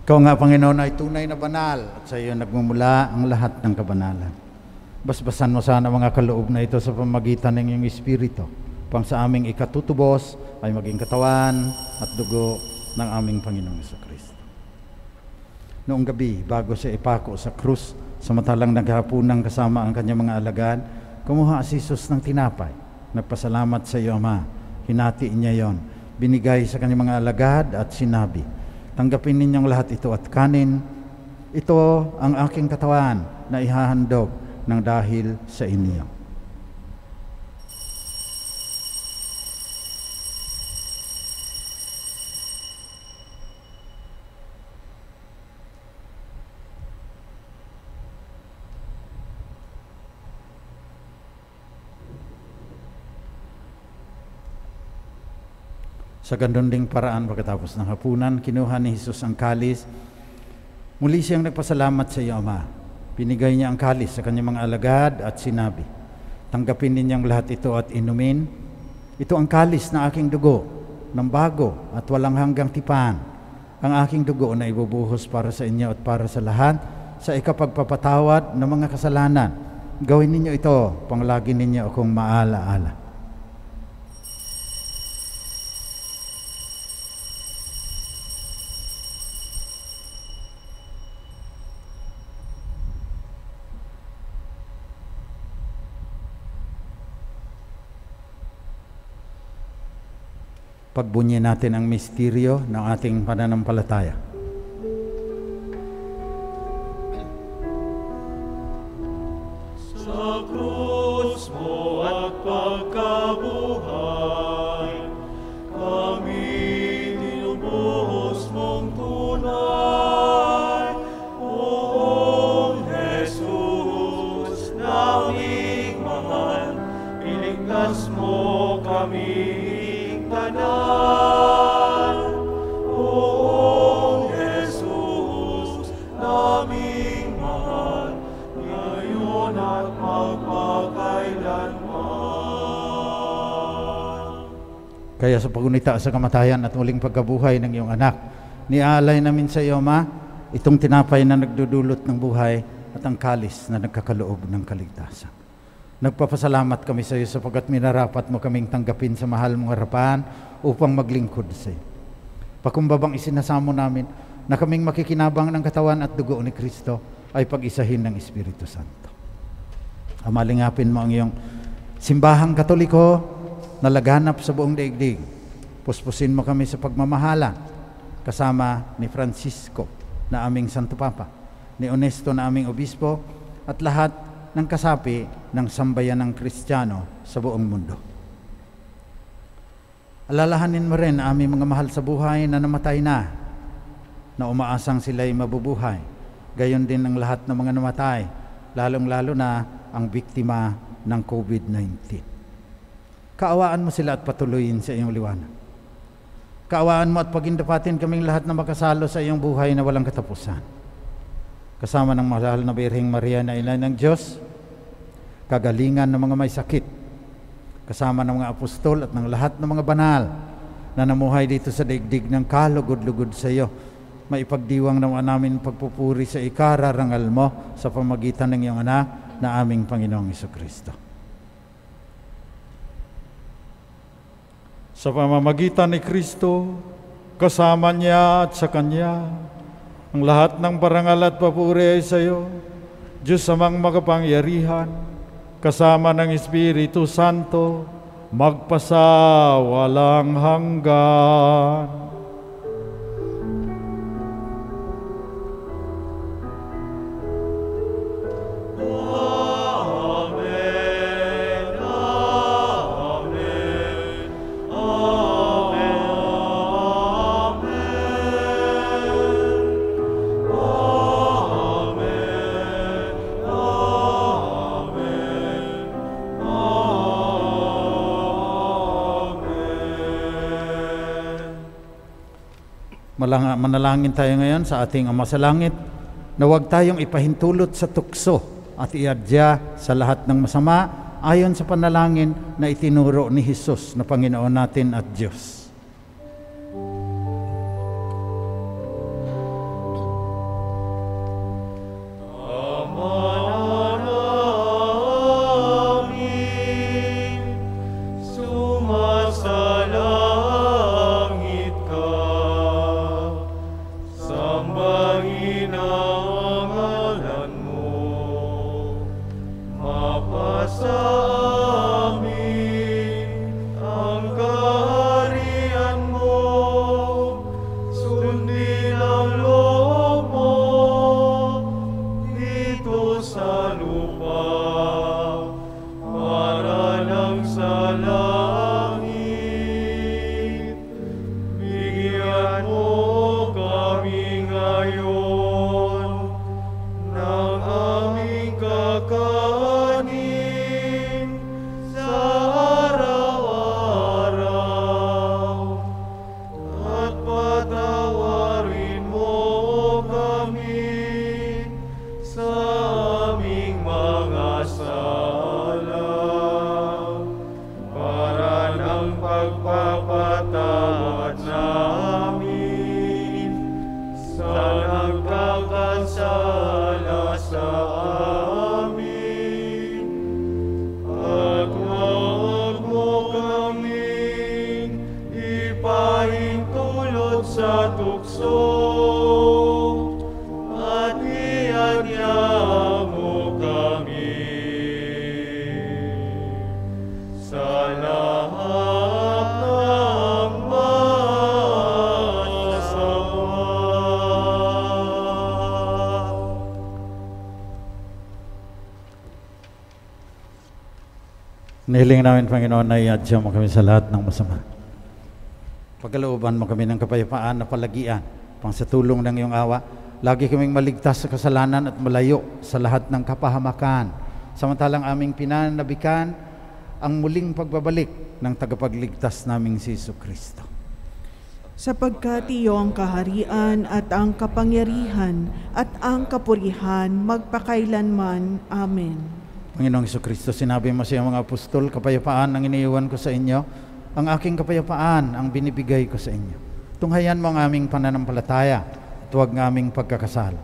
Ikaw nga, Panginoon, ay tunay na banal at sa iyo nagmumula ang lahat ng kabanalan. Basbasan mo sana mga kaloob na ito sa pamamagitan ng iyong Espiritu, pang sa aming ikatutubos ay maging katawan at dugo ng aming Panginoong Jesucristo. Noong gabi, bago siya ipako sa krus, samantalang naghapunang kasama ang kanyang mga alagad, kumuha si Jesus ng tinapay. Nagpasalamat sa iyo, Ama. Hinati niya yon, binigay sa kanyang mga alagad at sinabi, tanggapin ninyong lahat ito at kanin. Ito ang aking katawan na ihahandog ng dahil sa inyo. Sa ganun ding paraan, pagkatapos ng hapunan, kinuha ni Jesus ang kalis. Muli siyang nagpasalamat sa iyo, Ama. Binigay niya ang kalis sa kanyang mga alagad at sinabi, tanggapin ninyong lahat ito at inumin. Ito ang kalis na aking dugo, ng bago at walang hanggang tipan. Ang aking dugo na ibubuhos para sa inyo at para sa lahat, sa ikapagpapatawad ng mga kasalanan. Gawin ninyo ito, panglagi ninyo akong maalaala. Pagbunyi natin ang misteryo ng ating pananampalataya. Sa krus mo at pagkabuhay, kami dinubuhos mong tunay. Oong Jesus, naming mahal, iligtas mo kaming tanan. Oong Jesus, naming mahal, ngayon at magpakailanman. Kaya sa pagunita sa kamatayan at muling pagkabuhay ng iyong anak, niaalay namin sa iyo, Ma, itong tinapay na nagdudulot ng buhay at ang kalis na nagkakaloob ng kaligtasan. Nagpapasalamat kami sa iyo sapagkat minarapat mo kaming tanggapin sa mahal mong harapan upang maglingkod sa iyo. Pakumbabang isinasamo namin na kaming makikinabang ng katawan at dugo ni Kristo ay pag-isahin ng Espiritu Santo. Amalingapin mo ang iyong simbahang Katoliko na laganap sa buong daigdig. Puspusin mo kami sa pagmamahala kasama ni Francisco na aming Santo Papa, ni Onesto na aming Obispo at lahat ng kasapi ng sambayanang Kristiyano sa buong mundo. Alalahanin mo rin ang aming mga mahal sa buhay na namatay na umaasang sila'y mabubuhay gayon din ang lahat ng mga namatay, lalong-lalo na ang biktima ng COVID-19. Kaawaan mo sila at patuloyin sa iyong liwanag. Kaawaan mo at pagindapatin kaming lahat na makasalo sa iyong buhay na walang katapusan. Kasama ng mahal na Birheng Maria na Ina ng Diyos, kagalingan ng mga may sakit, kasama ng mga apostol at ng lahat ng mga banal na namuhay dito sa daigdig ng kalugod-lugod sa iyo, maipagdiwang naman namin pagpupuri sa ikararangal mo sa pamagitan ng iyong anak na aming Panginoong Hesukristo. Sa pamamagitan ni Kristo, kasama niya at sa Kanya, ang lahat ng parangal at papuri ay sa iyo, Diyos amang makapangyarihan, kasama ng Espiritu Santo, magpasawalang hanggan. Manalangin tayo ngayon sa ating Ama sa Langit na huwag tayong ipahintulot sa tukso at iadya sa lahat ng masama ayon sa panalangin na itinuro ni Jesus na Panginoon natin at Diyos. Nihiling namin, Panginoon, na iadya mo kami sa lahat ng masama. Pagkalooban mo kami ng kapayapaan na palagian, pang sa tulong ng iyong awa, lagi kaming maligtas sa kasalanan at malayo sa lahat ng kapahamakan, samantalang aming pinanabikan ang muling pagbabalik ng tagapagligtas naming si Jesucristo. Sapagkat iyo ang kaharian at ang kapangyarihan at ang kapurihan magpakailanman. Amen. Panginoong Jesucristo, sinabi mo sa mga apostol, kapayapaan ang iniiwan ko sa inyo, ang aking kapayapaan ang binibigay ko sa inyo. Tunghayan mo ang aming pananampalataya at huwag ng aming pagkakasala.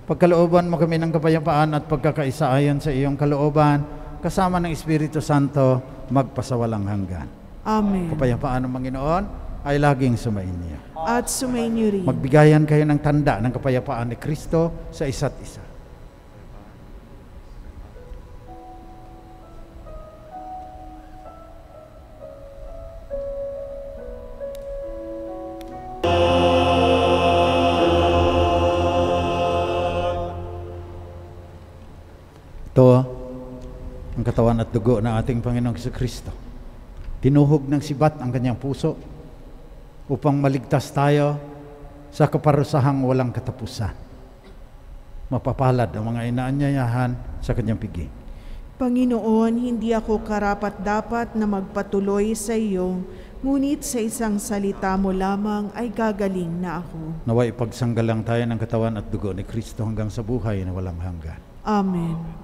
Pagkalooban mo kami ng kapayapaan at pagkakaisa ayon sa iyong kalooban, kasama ng Espiritu Santo, magpasawalang hanggan. Amen. Kapayapaan ng Panginoon ay laging sumainyo. At sumainyo rin. Magbigayan kayo ng tanda ng kapayapaan ni Kristo sa isa't isa. Ito ang katawan at dugo ng ating Panginoong Jesucristo. Tinuhog ng sibat ang kanyang puso upang maligtas tayo sa kaparusahang walang katapusan. Mapapalad ang mga inaanyayahan sa kanyang pigi. Panginoon, hindi ako karapat-dapat na magpatuloy sa iyo, ngunit sa isang salita mo lamang ay gagaling na ako. Naway ipagsanggalang tayo ng katawan at dugo ni Kristo hanggang sa buhay na walang hanggan. Amen.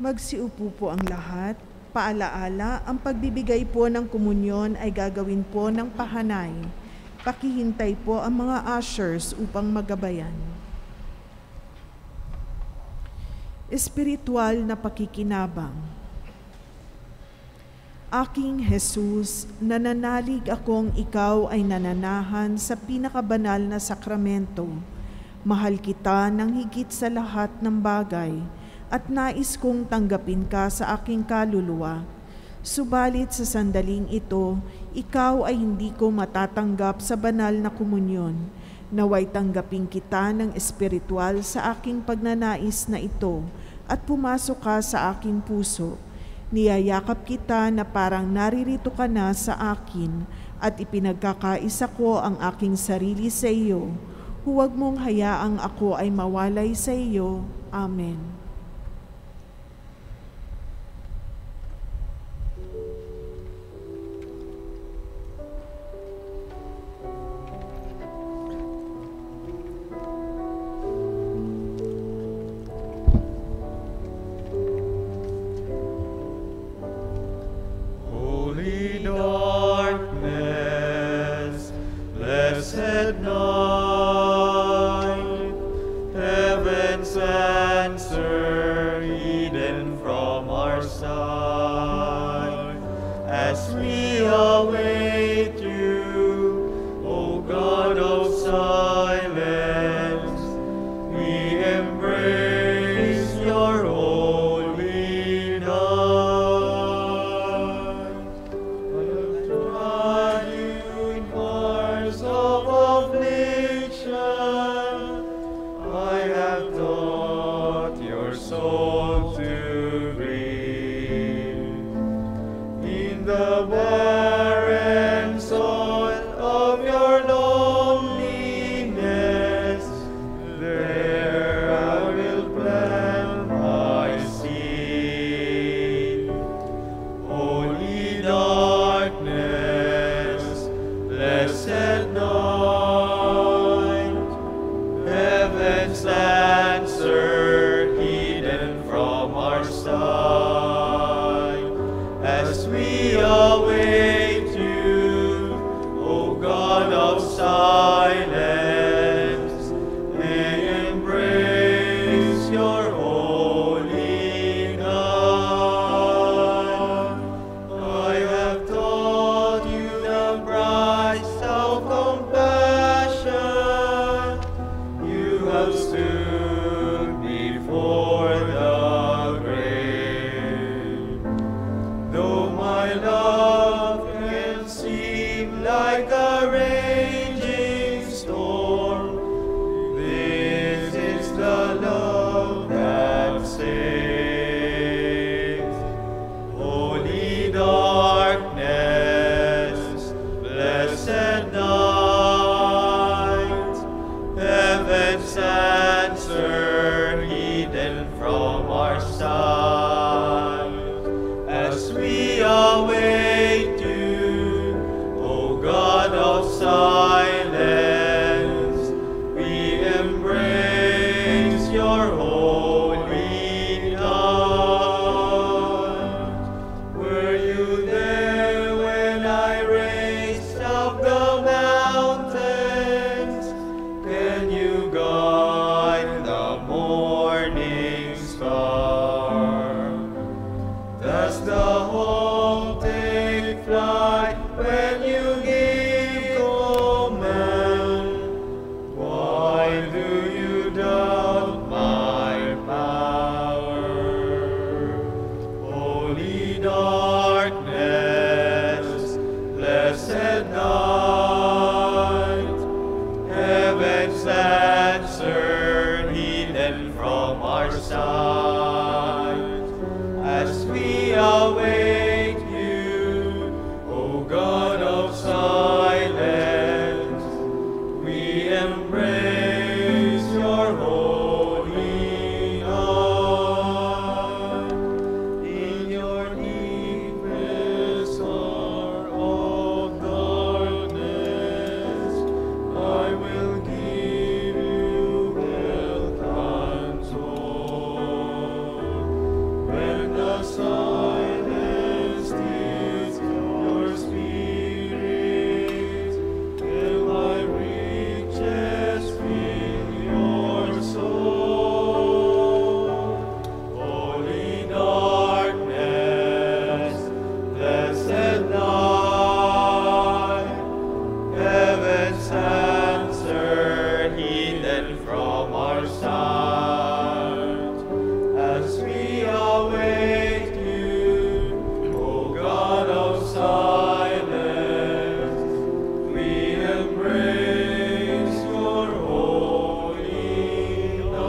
Magsiupo po ang lahat. Paalaala, ang pagbibigay po ng komunyon ay gagawin po ng pahanay. Pakihintay po ang mga ushers upang magabayan. Espiritual na pakikinabang. Aking Jesus, nananalig akong ikaw ay nananahan sa pinakabanal na sakramento. Mahal kita ng higit sa lahat ng bagay, at nais kong tanggapin ka sa aking kaluluwa. Subalit sa sandaling ito, ikaw ay hindi ko matatanggap sa banal na komunyon. Naway tanggapin kita ng espiritual sa aking pagnanais na ito at pumasok ka sa aking puso. Niyayakap kita na parang naririto ka na sa akin at ipinagkakaisa ko ang aking sarili sa iyo. Huwag mong hayaang ako ay mawalay sa iyo. Amen. Can you go? answer hidden from our sight. As we await you, O God of silence, we embrace your holy night. In your deepest hour of darkness, I will give you health and joy. When the silence steals your spirit, will my riches fill your soul? All in darkness, blessed night, heaven's answer hidden from our sight. As we await you, O God of silence, we embrace your holy night.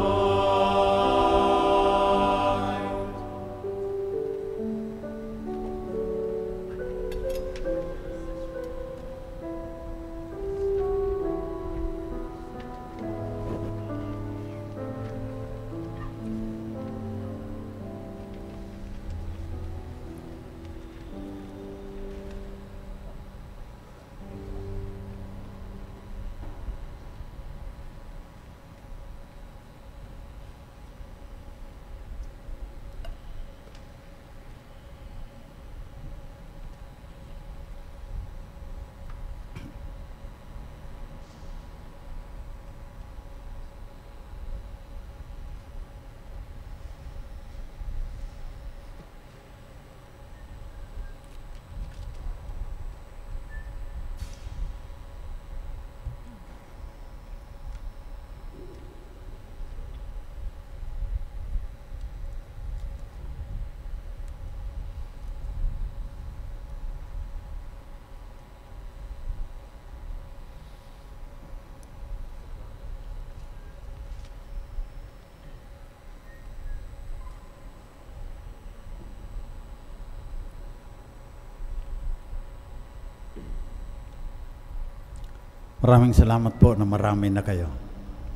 Maraming salamat po na marami na kayo.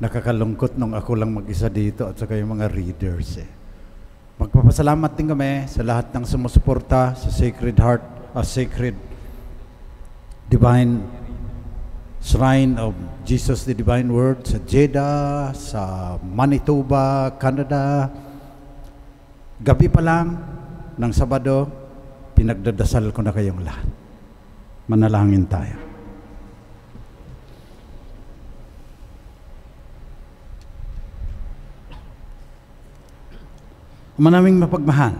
Nakakalungkot nung ako lang mag-isa dito at saka yung mga readers. Magpapasalamat din kami sa lahat ng sumusuporta sa Sacred Heart, Sacred Divine Shrine of Jesus the Divine Word sa Jeddah, sa Manitoba, Canada. Gabi pa lang ng Sabado, pinagdadasal ko na kayong lahat. Manalangin tayo. Manaming mapagmahal,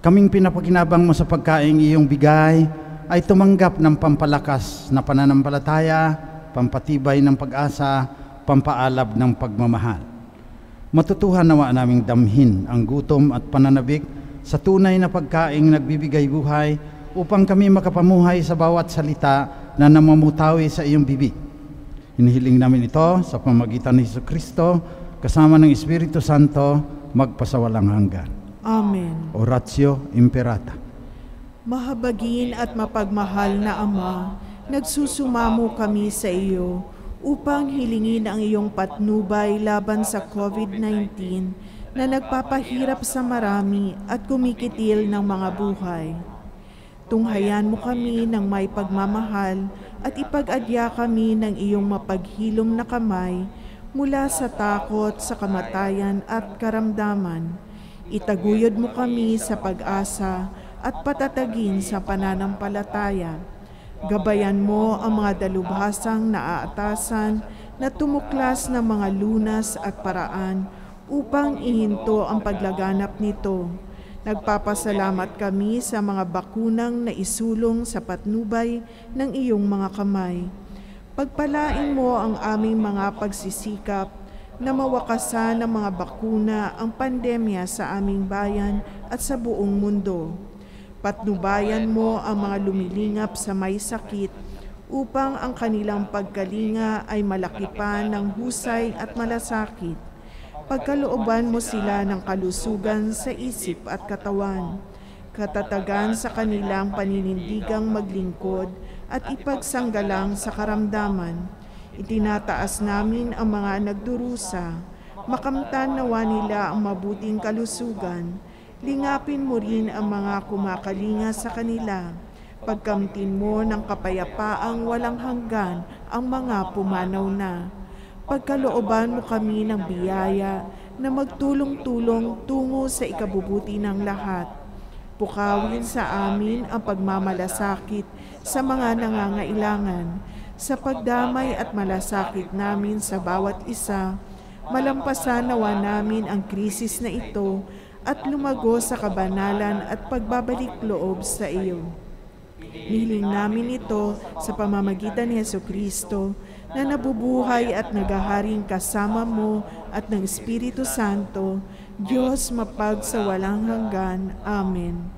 kaming pinapakinabang mo sa pagkaing iyong bigay ay tumanggap ng pampalakas na pananampalataya, pampatibay ng pag-asa, pampaalab ng pagmamahal. Matutuhan nawa naming damhin ang gutom at pananabik sa tunay na pagkaing nagbibigay buhay upang kami makapamuhay sa bawat salita na namamutawi sa iyong bibig. Hinihiling namin ito sa pamamagitan ni Jesucristo kasama ng Espiritu Santo magpasawalang hanggan. Amen. Oratio Imperata. Mahabagin at mapagmahal na Ama, nagsusumamo kami sa iyo upang hilingin ang iyong patnubay laban sa COVID-19 na nagpapahirap sa marami at kumikitil ng mga buhay. Tunghayan mo kami ng may pagmamahal at ipag-adya kami ng iyong mapaghilom na kamay mula sa takot, sa kamatayan at karamdaman. Itaguyod mo kami sa pag-asa at patatagin sa pananampalataya. Gabayan mo ang mga dalubhasang naaatasan na tumuklas ng mga lunas at paraan upang ihinto ang paglaganap nito. Nagpapasalamat kami sa mga bakunang naisulong sa patnubay ng iyong mga kamay. Pagpalain mo ang aming mga pagsisikap na mawakasan ng mga bakuna ang pandemya sa aming bayan at sa buong mundo. Patnubayan mo ang mga lumilingap sa may sakit upang ang kanilang pagkalinga ay malaki pa ng husay at malasakit. Pagkalooban mo sila ng kalusugan sa isip at katawan, katatagan sa kanilang paninindigang maglingkod at ipagsanggalang sa karamdaman. Itinataas namin ang mga nagdurusa, makamtan nawa nila ang mabuting kalusugan. Lingapin mo rin ang mga kumakalinga sa kanila. Pagkamtin mo ng kapayapaang walang hanggan ang mga pumanaw na. Pagkalooban mo kami ng biyaya na magtulong-tulong tungo sa ikabubuti ng lahat. Pukawin sa amin ang pagmamalasakit sa mga nangangailangan. Sa pagdamay at malasakit namin sa bawat isa, malampasan nawa namin ang krisis na ito at lumago sa kabanalan at pagbabalik loob sa iyo. Nihiling namin ito sa pamamagitan ni Jesucristo na nabubuhay at nagaharing kasama mo at ng Espiritu Santo, Diyos mapagsawalang hanggan. Amen.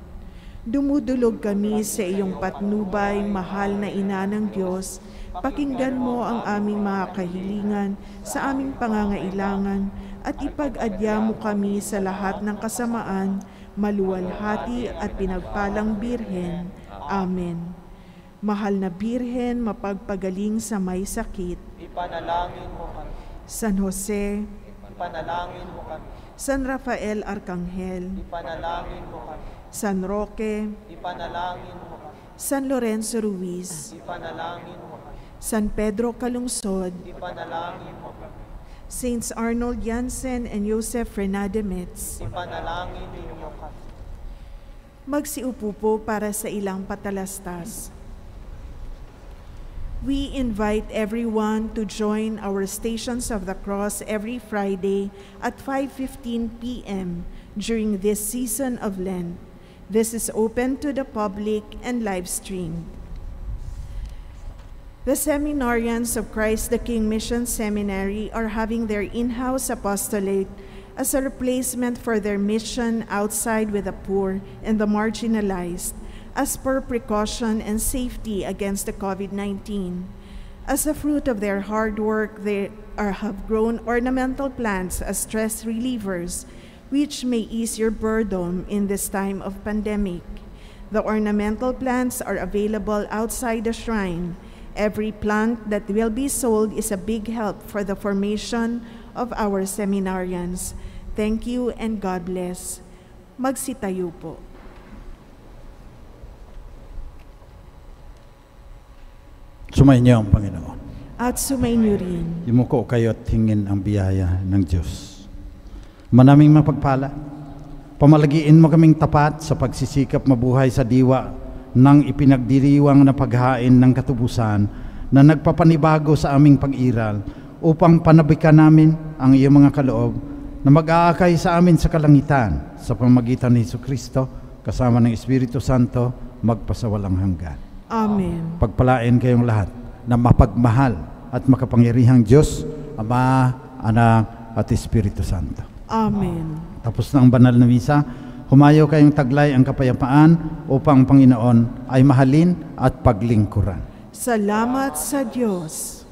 Dumudulog kami sa iyong patnubay, mahal na Ina ng Diyos. Pakinggan mo ang aming mga kahilingan sa aming pangangailangan at ipag-adya mo kami sa lahat ng kasamaan, maluwalhati at pinagpalang Birhen. Amen. Mahal na Birhen, mapagpagaling sa may sakit. Ipanalangin mo kami. San Jose, Ipanalangin mo kami. San Rafael Arcangel, Ipanalangin mo kami. San Roque, Ipanalangin mo kami. San Lorenzo Ruiz, Ipanalangin mo kami. San Pedro Calungsod, Ipanalangin mo kami. Saints Arnold Jansen and Joseph Renademetz. Ipanalangin ninyo kami. Magsiupo po para sa ilang patalastas. We invite everyone to join our Stations of the Cross every Friday at 5:15 p.m. during this season of Lent. This is open to the public and live streamed. The seminarians of Christ the King Mission Seminary are having their in-house apostolate as a replacement for their mission outside with the poor and the marginalized, as per precaution and safety against the COVID-19. As a fruit of their hard work, they have grown ornamental plants as stress relievers, which may ease your burden in this time of pandemic. The ornamental plants are available outside the shrine. Every plant that will be sold is a big help for the formation of our seminarians. Thank you and God bless. Magsitayo po. Sumainyo ang Panginoon. At sumainyo rin. Yumuko kayo at hingin ang biyaya ng Diyos. Manaming mapagpala. Pamalagiin mo kaming tapat sa pagsisikap mabuhay sa diwa ng ipinagdiriwang na paghain ng katubusan na nagpapanibago sa aming pag-iral upang panabikan namin ang iyong mga kaloob na mag-aakay sa amin sa kalangitan sa pamamagitan ni Jesucristo kasama ng Espiritu Santo magpasawalang hanggan. Amen. Pagpalain kayong lahat na mapagmahal at makapangyarihang Diyos, Ama, Anak at Espiritu Santo. Amen. Tapos na ang banal na misa, humayo kayong taglay ang kapayapaan upang ang Panginoon ay mahalin at paglingkuran. Salamat sa Diyos.